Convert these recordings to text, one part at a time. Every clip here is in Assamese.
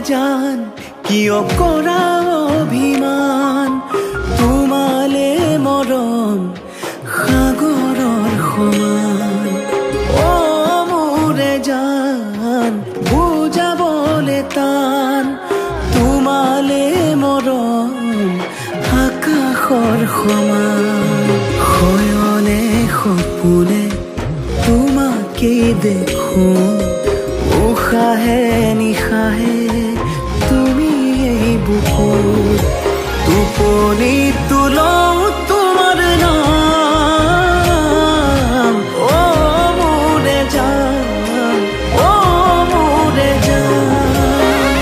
জান কিয় কৰা অভিমান তোমালে মৰম সাগৰৰ সমান অ মোৰে জান বুজাবলে টান তোমালে মৰম আকাশৰ সমান শয়নে সপোনে তোমাকেই দেখো উশাহে নিশাহে তুমি এই বুকুত টোপনি তুলও তোমাৰ নাম অ মোৰে জান অ মোৰে জান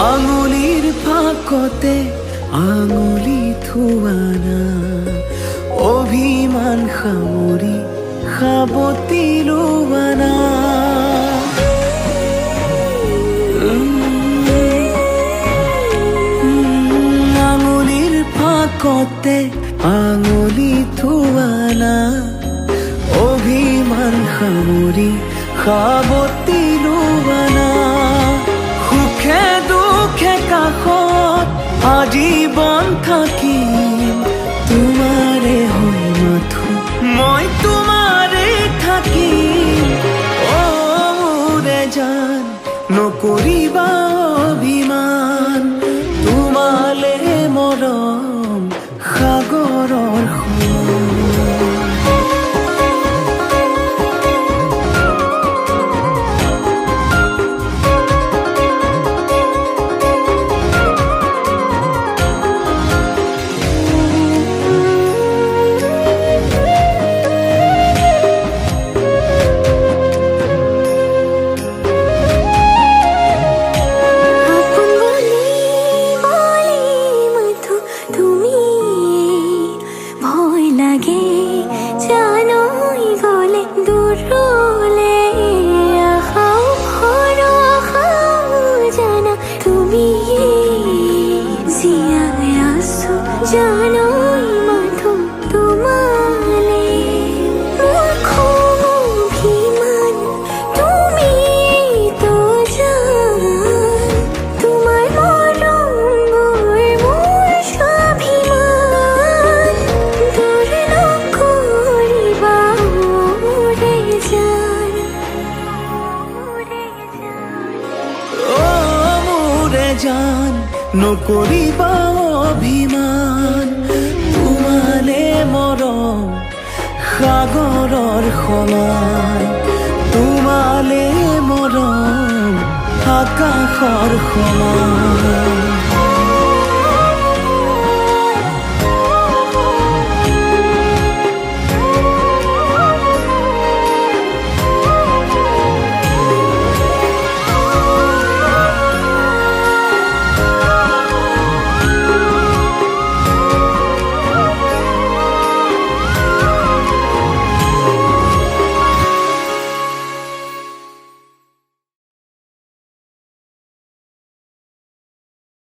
আঙুলিৰ ফাকতে আঙুলি থোৱানা অভিমান সামৰি সাবতি লোৱানা আঙুলিৰ ফাকতে আঙুলি থোৱানা অভিমান সামৰি সাবতি লোৱানা সুখে দুখে কাষত আজীৱন থাকিম তোমাৰে হৈ মাথো মই তোমাৰে থাকিম অ মোৰে জান নকৰিবা অভিমান তোমালে মৰম সাগৰৰ সমান জান নকৰিবা অভিমান তোমালে মৰম সাগৰৰ সমান তোমালে মৰম আকাশৰ সমান